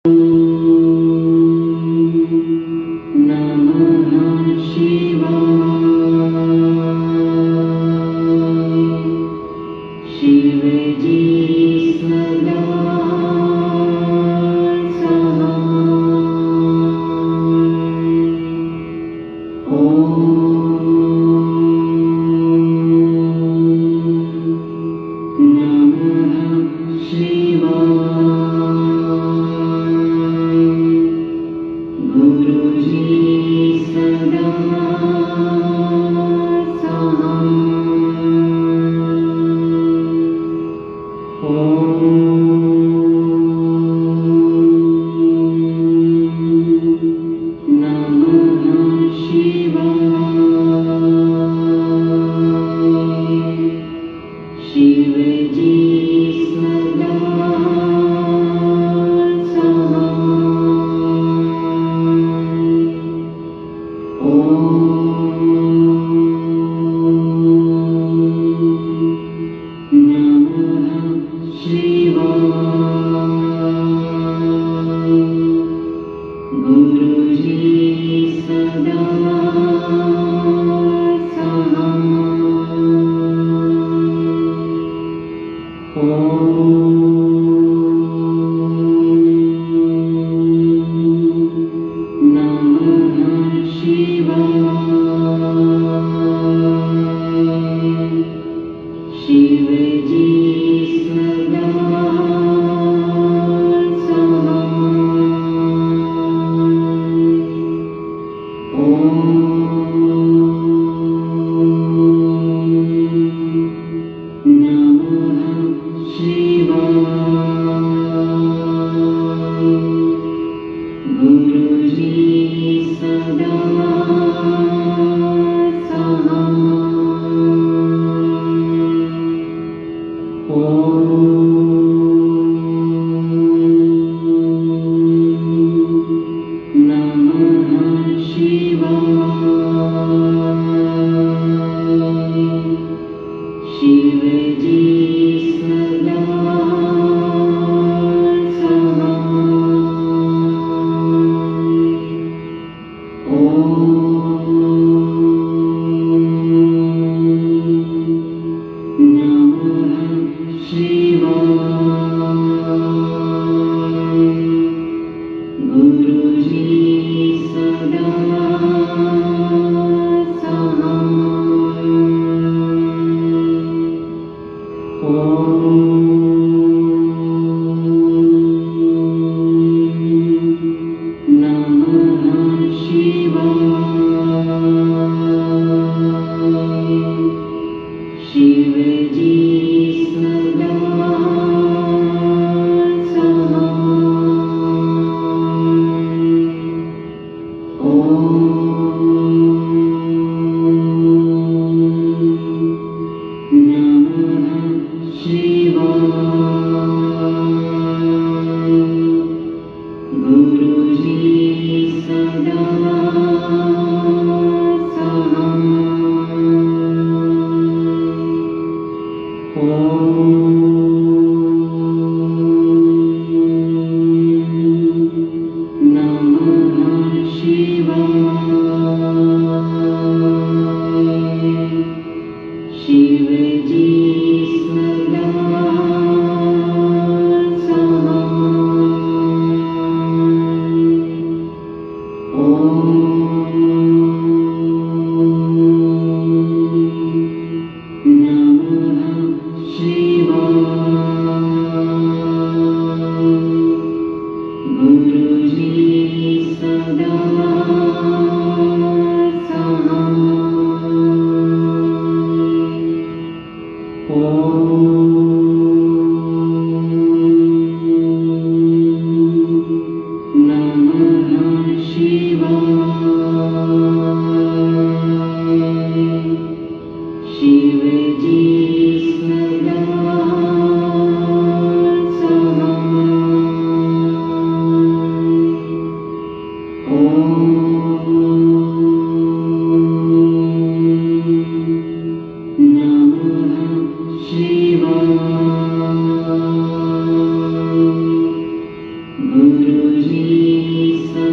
Namah Shivaya.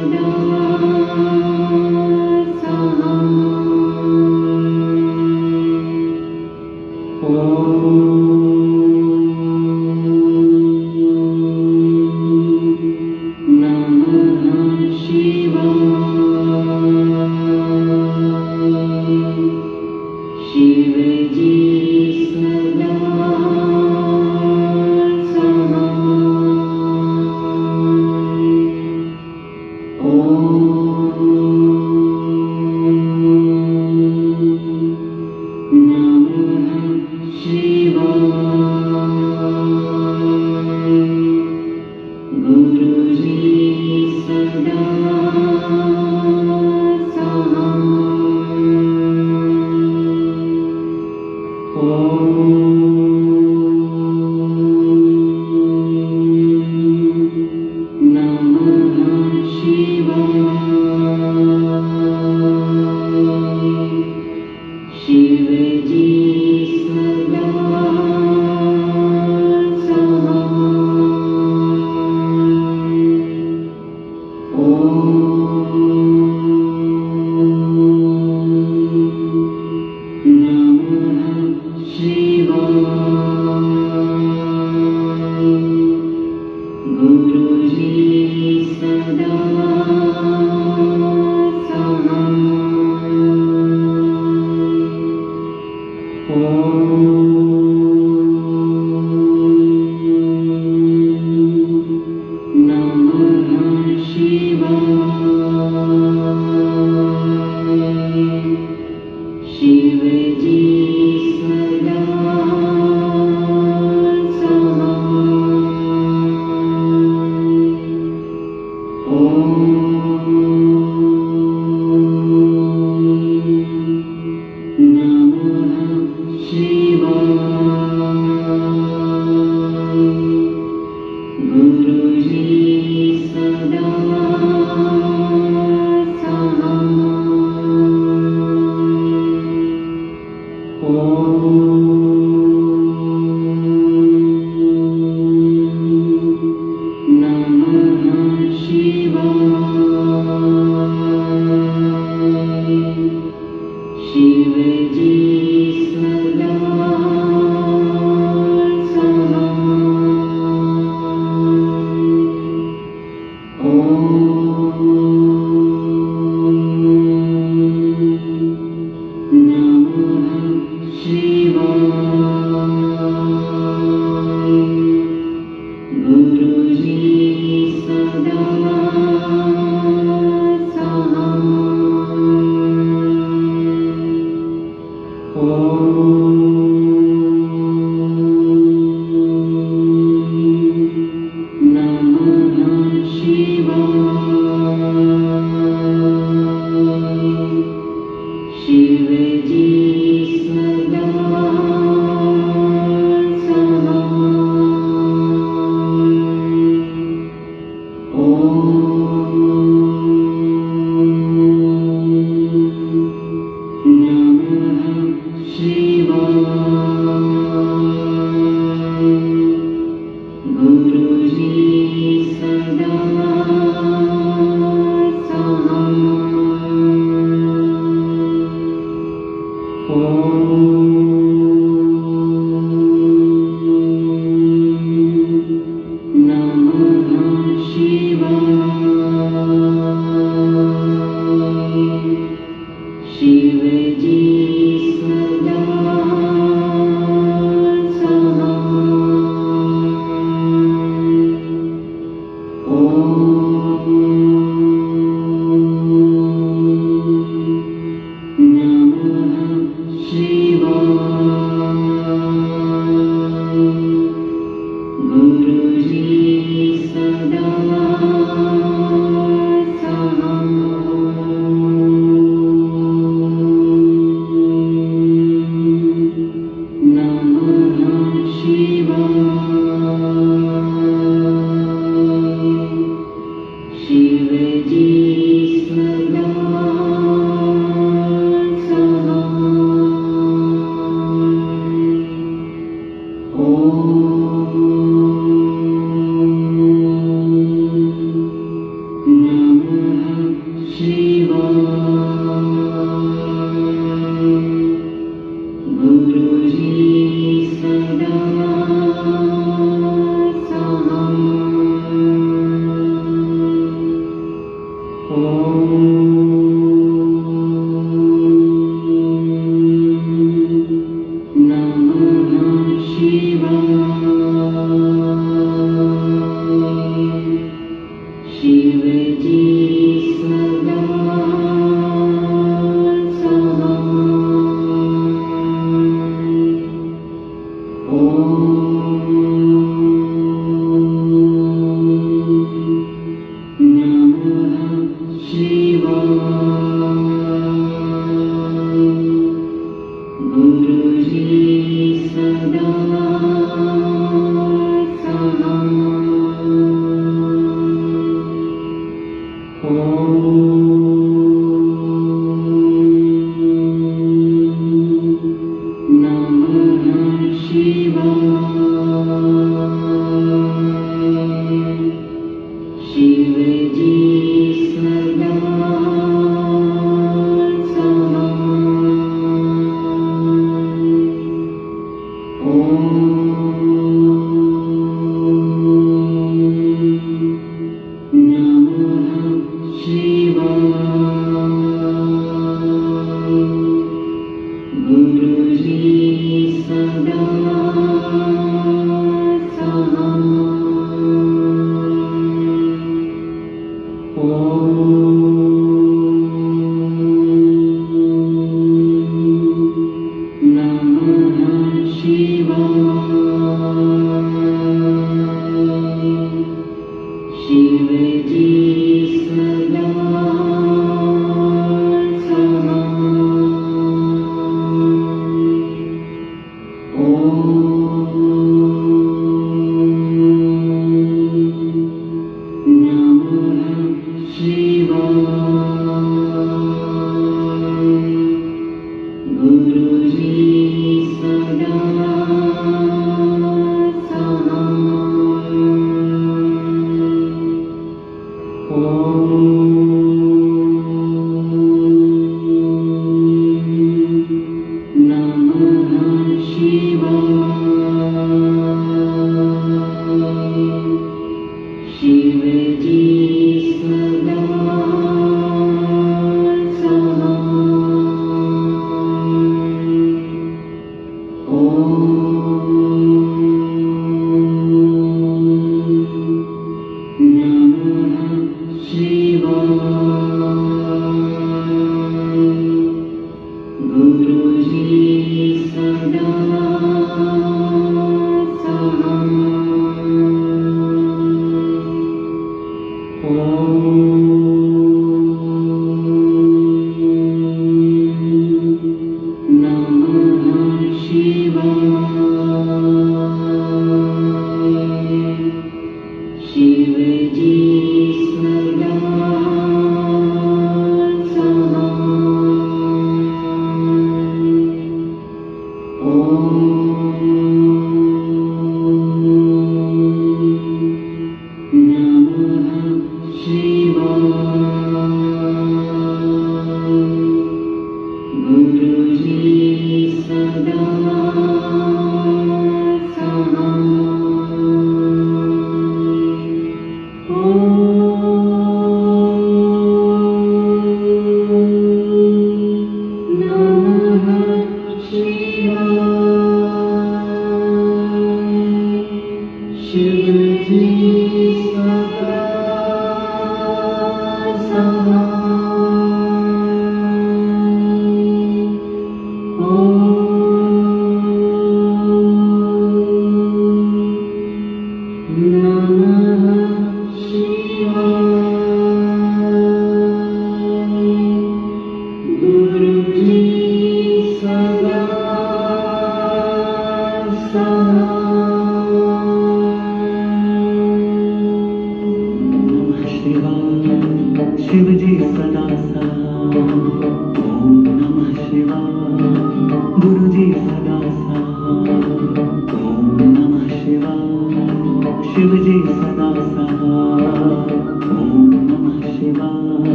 Shiva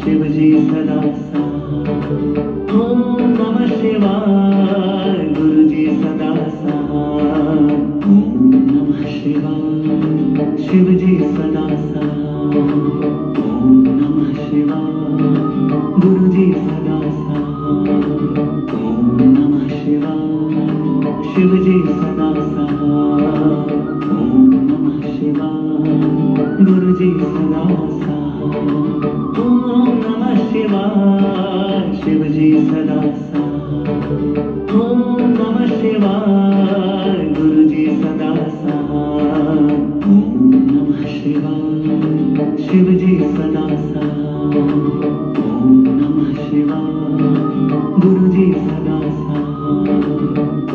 Shiv जी सदा ओम नमः शिवाय गुरु शिव जी सदा सहाय। ओम नमः शिवाय। गुरु जी सदा सहाय। ओम नमः शिवाय। शिव जी सदा सहाय। ओम नमः शिवाय। गुरु जी सदा सहाय। ओम नमः शिवाय। शिव जी सदा सहाय। ओम नमः शिवाय। गुरु जी सदा सहाय।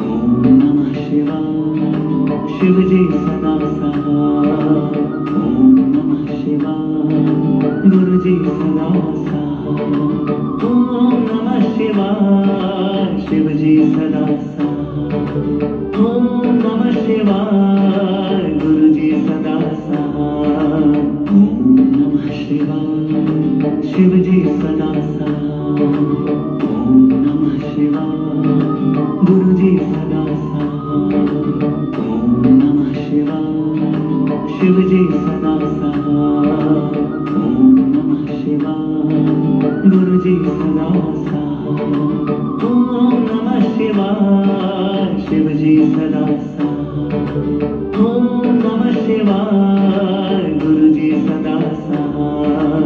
ओम नमः शिवाय। शिव जी सदा सहाय। ओम नमः शिवाय। गुरु जी सदा सहाय। ओम नमः शिवाय। शिव जी सदा सहाय। ओम नमः शिवाय। गुरु जी सदा सहाय। ओम नमः शिवाय। शिव जी सदा सहाय। ओम नमः शिवाय। गुरु जी सदा सहाय। ओम नमः शिवाय। शिव जी सदा सहाय। ओम नमः शिवाय। गुरु जी सदा सहाय। ओम नमः शिवाय। शिव जी सदा सहाय। ओम नमः शिवाय। गुरु जी सदा सहाय।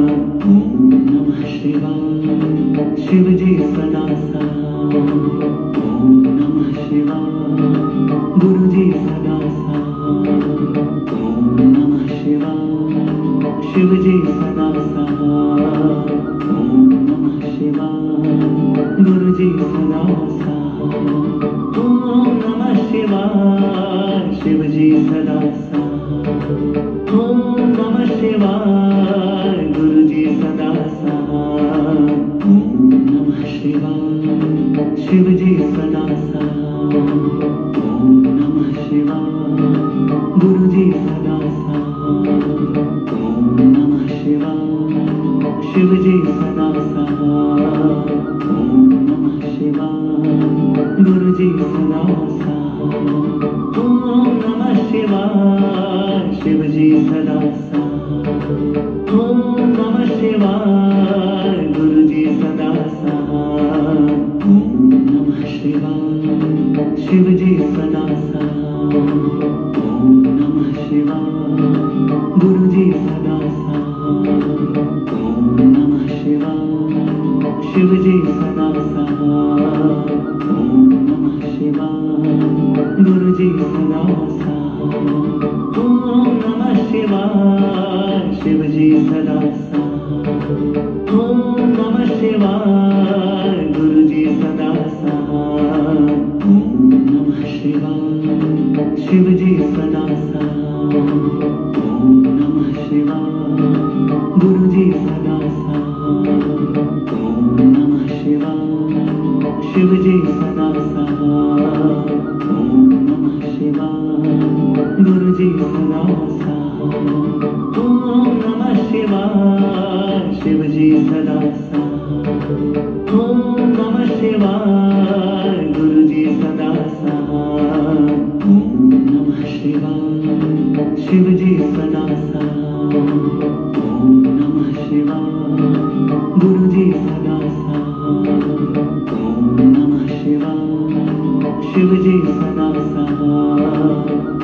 ओम नमः शिवाय। शिव जी सदा सहाय। ओम नमः शिवाय। गुरु जी सदा सहाय। ओम नमः शिवाय। शिव जी सदा सहाय। ओम नमः शिवाय। गुरु जी सदा सहाय। ओम नमः शिवाय। शिव जी सदा सहाय। ओम नमः शिवाय। गुरु जी सदा सहाय। ओम नमः शिवाय। शिव जी सदा सहाय। ओम नमः शिवाय। गुरु जी सदा सहाय। ओम नमः शिवाय। शिव जी सदा सहाय। ओम नमः शिवाय। गुरु जी सदा सहाय। ओम नमः शिवाय। शिव जी सदा सहाय। ओम नमः शिवाय। गुरु जी सदा सहाय। ओम नमः शिवाय। शिव जी सदा सहाय। ओम नमः शिवाय। गुरु जी सदा सहाय। ओम नमः शिवाय। शिव जी सदा सहाय। ओम नमः शिवाय। गुरु जी सदा सहाय। ओम नमः शिवाय। शिव जी सदा सहाय। ओम नमः शिवाय। गुरु जी सदा सहाय। ओम नमः शिवाय। शिव जी सदा सहाय। ओम नमः शिवाय। गुरु जी सदा सहाय। ओम नमः शिवाय। शिव जी सदा सहाय। ओम नमः शिवाय। गुरु जी सदा सहाय। ओम नमः शिवाय। शिव जी सदा सहाय। ओम नमः शिवाय। गुरु जी सदा सहाय। ओम नमः शिवाय। शिव जी सदा सहाय। ओम नमः शिवाय। गुरु जी सदा सहाय। ओम नमः शिवाय। शिव जी सदा सहाय।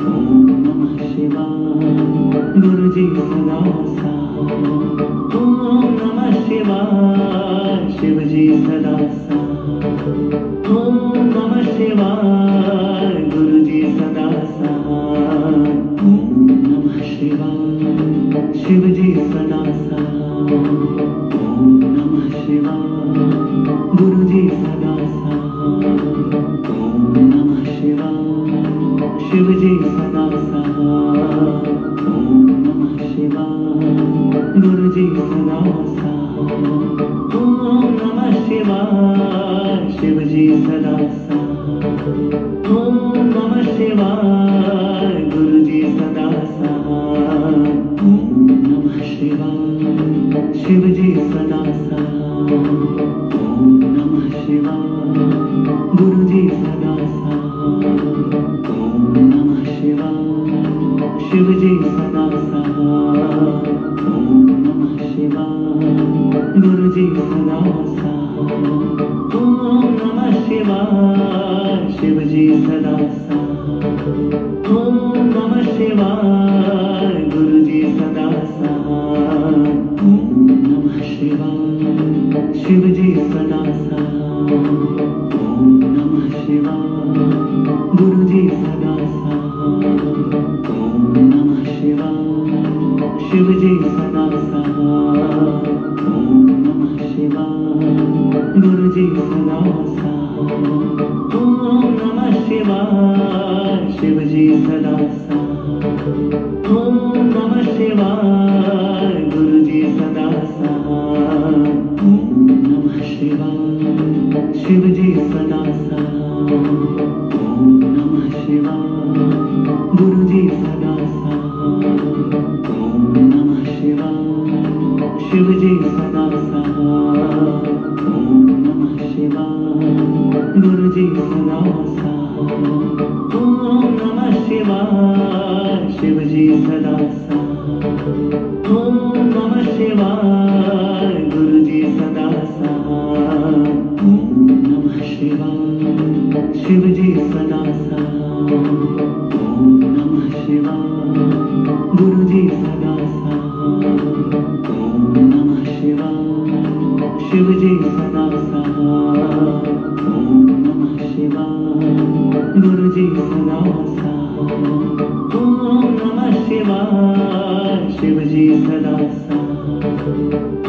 ओम नमः शिवाय। गुरु जी सदा सहाय। ओम नमः शिवाय। शिव जी सदा सहाय। ओम नमः शिवाय। गुरु जी सदा सहाय। ओम नमः शिवाय। शिव जी सदा सहाय। ओम नमः शिवाय। गुरु जी सदा सहाय। ओम नमः शिवाय। शिव जी सदा सहाय। ओम नमः शिवाय। गुरु जी सदा सहाय। ओम नमः शिवाय। शिव जी सदा सहाय। ओम नमः शिवाय। गुरु जी सदा सहाय। ओम नमः शिवाय। शिव जी सदा सहाय। ओम नमः शिवाय। गुरु जी सदा सहाय। ओम नमः शिवाय। शिव जी सदा सहाय। ओम नमः शिवाय। गुरु जी सदा सहाय। ओम नमः शिवाय। शिव जी जी सदा साथ। ओम नमः शिवाय गुरु जी सदा साथ। ओम नमः शिवाय शिव जी सदा साथ। ओम नमः शिवाय गुरु जी सदा साथ। ओम नमः शिवाय शिव जी सदा साथ। ओम नमः शिवाय गुरु जी सदा साथ। ओम नमः शिवाय शिव जी सदा साथ। ओम नमः शिवाय गुरु जी सदा साथ। ओम नमः शिवाय शिव जी सदा साथ। ओम नमः शिवाय गुरु जी सदा साथ। ओम नमः शिवाय शिव जी सदा साथ। ओम नमः शिवाय गुरु जी सदा साथ। ओम नमः शिवाय शिव जी सदा साथ। ओम नमः शिवाय गुरु जी सदा साथ। ओम नमः शिवाय शिव जी सदा साथ। ओम नमः शिवाय गुरु जी सदा साथ। ओम नमः शिवाय शिव जी सदा साथ। ओम नमः शिवाय गुरु जी सदा साथ। ओम नमः शिवाय शिव जी सदा साथ।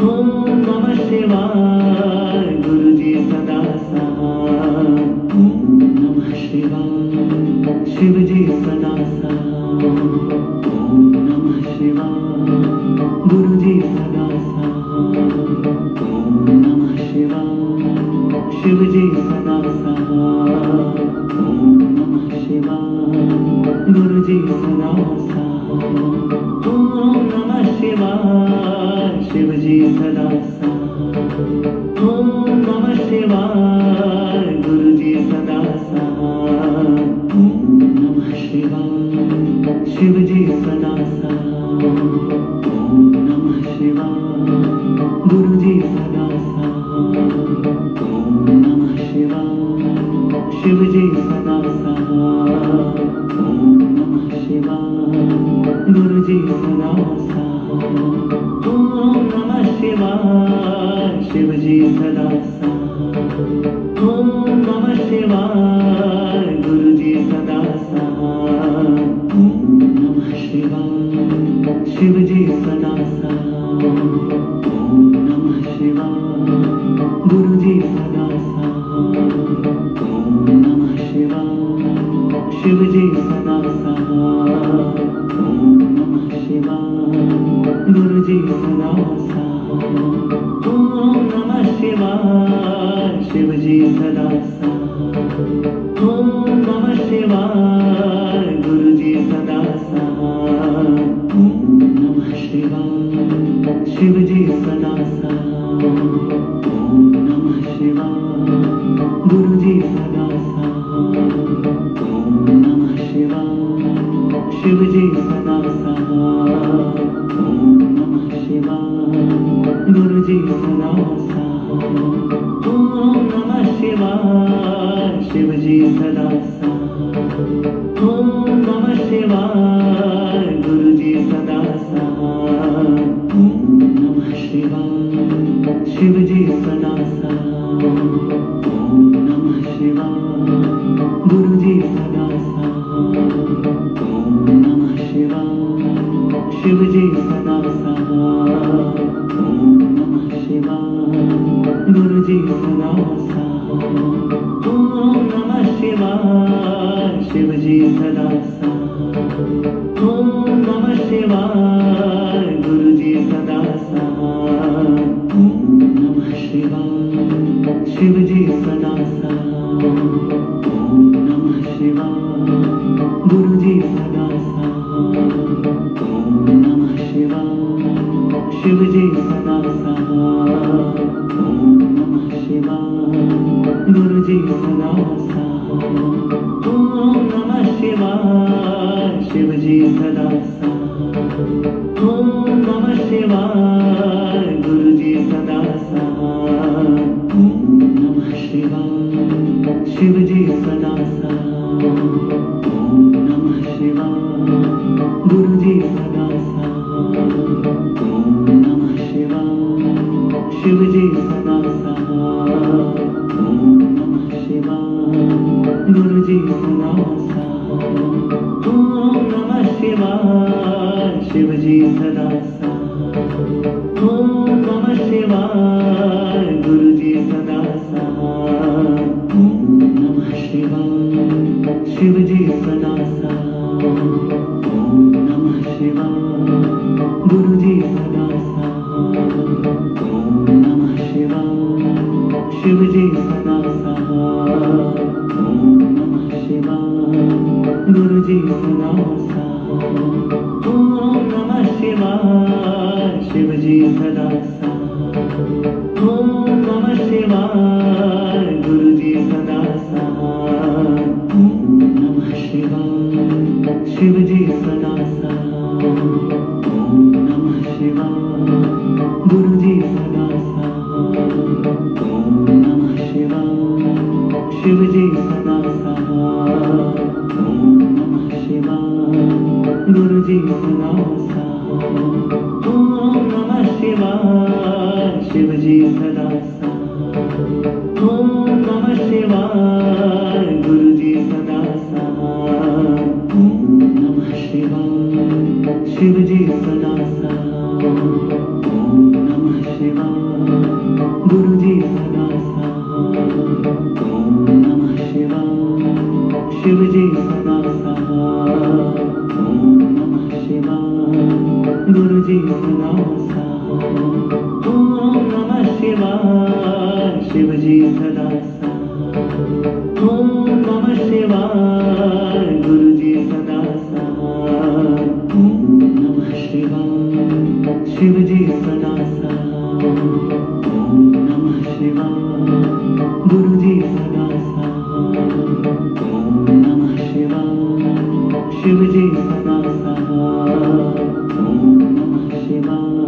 ओम नमः शिवाय गुरु जी सदा साथ। ओम नमः शिवाय शिव जी सदा साथ। ओम नमः शिवाय गुरु जी सदा साथ। ओम नमः शिवाय शिव जी सदा साथ। ओम नमः शिवाय गुरु जी सदा साथ। ओम नमः शिवाय शिव जी सदा साथ। ओम नमः शिवाय गुरु जी सदा साथ। ओम नमः शिवाय शिव जी सदा साथ। ओम नमः शिवाय गुरु जी सदा साथ। ओम नमः शिवाय शिव जी सदा साथ। ओम नमः शिवाय गुरु जी सदा साथ। ओम नमः शिवाय शिव जी सदा साथ। ओम नमः शिवाय गुरु जी सदा साथ। ओम नमः शिवाय शिव जी सदा साथ। ओम नमः शिवाय गुरु जी सदा साथ। ओम नमः शिवाय शिव जी सदा साथ। ओम नमः शिवाय गुरु जी सदा साथ। ओम नमः शिवाय शिव जी सदा साथ। ओम नमः शिवाय गुरु जी सदा साथ। ओम नमः शिवाय शिव जी सदा साथ। ओम नमः शिवाय गुरु जी सदा साथ। ओम नमः शिवाय शिव जी सदा साथ। ओम नमः शिवाय गुरु जी सदा साथ। ओम नमः शिवाय शिव जी सदा साथ। ओम नमः शिवाय गुरु जी सदा साथ। ओम नमः शिवाय शिव जी सदा साथ। ओम नमः शिवाय गुरु जी सदा साथ। ओम नमः शिवाय शिव जी सदा साथ। ओम नमः शिवाय गुरु जी सदा साथ। ओम नमः शिवाय शिव जी सदा साथ। ओम नमः शिवाय गुरु जी सदा साथ। ओम नमः शिवाय शिव जी सदा साथ। ओम नमः शिवाय गुरु जी सदा साथ। ओम नमः शिवाय शिव जी सदा साथ। ओम नमः शिवाय गुरु जी सदा साथ। ओम नमः शिवाय शिव जी सदा साथ। ओम नमः शिवाय गुरु जी सदा साथ। ओम नमः शिवाय शिव जी सदा साथ। गुरु जी सदा साथ। ओम नमः शिवाय शिव जी सदा साथ। ओम नमः शिवाय गुरु जी सदा साथ। ओम नमः शिवाय शिव जी सदा साथ। ओम नमः शिवाय गुरु जी सदा साथ। ओम नमः शिवाय शिव जी सदा साथ। ओम नमः शिवाय गुरु जी सदा साथ। ओम नमः शिवाय शिव जी सदा साथ। ओम नमः शिवाय गुरु जी सदा साथ। ओम नमः शिवाय शिव जी सदा साथ। ओम नमः शिवाय गुरु जी सदा साथ। ओम नमः शिवाय शिव जी सदा साथ। ओम नमः शिवाय गुरु जी सदा साथ। ओम नमः शिवाय शिव जी सदा साथ। ओम नमः शिवाय गुरु जी सदा साथ। ओम नमः शिवाय शिव जी सदा साथ। ओम नमः शिवाय गुरु जी सदा साथ। ओम नमः शिवाय शिव जी सदा साथ। ओम नमः शिवाय गुरु जी सदा साथ। ओम नमः शिवाय शिव जी सदा साथ। ओम नमः शिवाय गुरु जी सदा साथ। ओम नमः शिवाय शिव जी सदा साथ। ओम नमः शिवाय गुरु जी सदा साथ। ओम नमः शिवाय शिव जी सदा साथ। ओम नमः शिवाय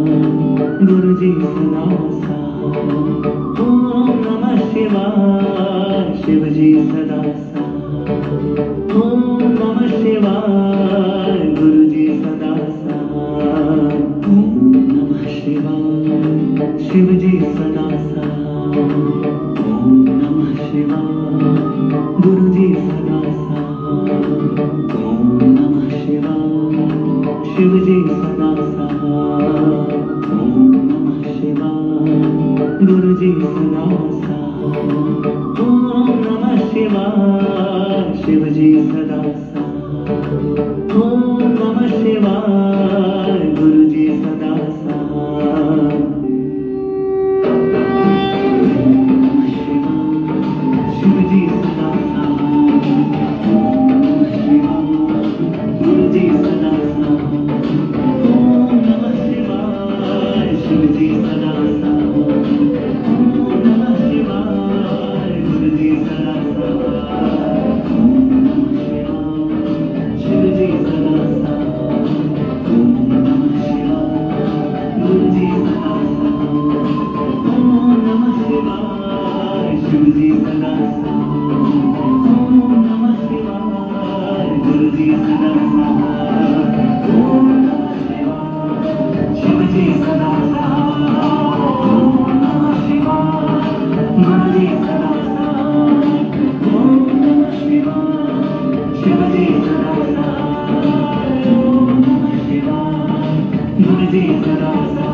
गुरु जी सदा साथ। ओम नमः शिवाय शिव जी सदा साथ। ओम नमः शिवाय गुरु जी सदा साथ। ओम नमः शिवाय शिव जी सदा साथ। ओम नमः शिवाय गुरु जी सदा साथ। ओम नमः शिवाय शिव जी सदा साथ। ओम नमः शिवाय गुरु जी सदा साथ। ओम नमः शिवाय शिव जी सदा साथ। ओम नमः शिवाय गुरु जी सदा साथ। शिव जी सदा साथ। ओम नमः शिवाय गुरु जी सदा साथ। ओम नमः शिवाय शिव जी सदा साथ। ओम नमः शिवाय गुरु जी सदा साथ। ओम नमः शिवाय शिव जी सदा साथ। ओम नमः शिवाय गुरु जी सदा साथ। ओम नमः शिवाय शिव जी सदा साथ। ओम नमः शिवाय गुरु जी सदा साथ। ओम नमः शिवाय शिव जी सदा साथ। ओम नमः शिवाय गुरु जी सदा साथ। ओम नमः शिवाय शिव जी सदा साथ। ओम नमः शिवाय गुरु जी सदा साथ।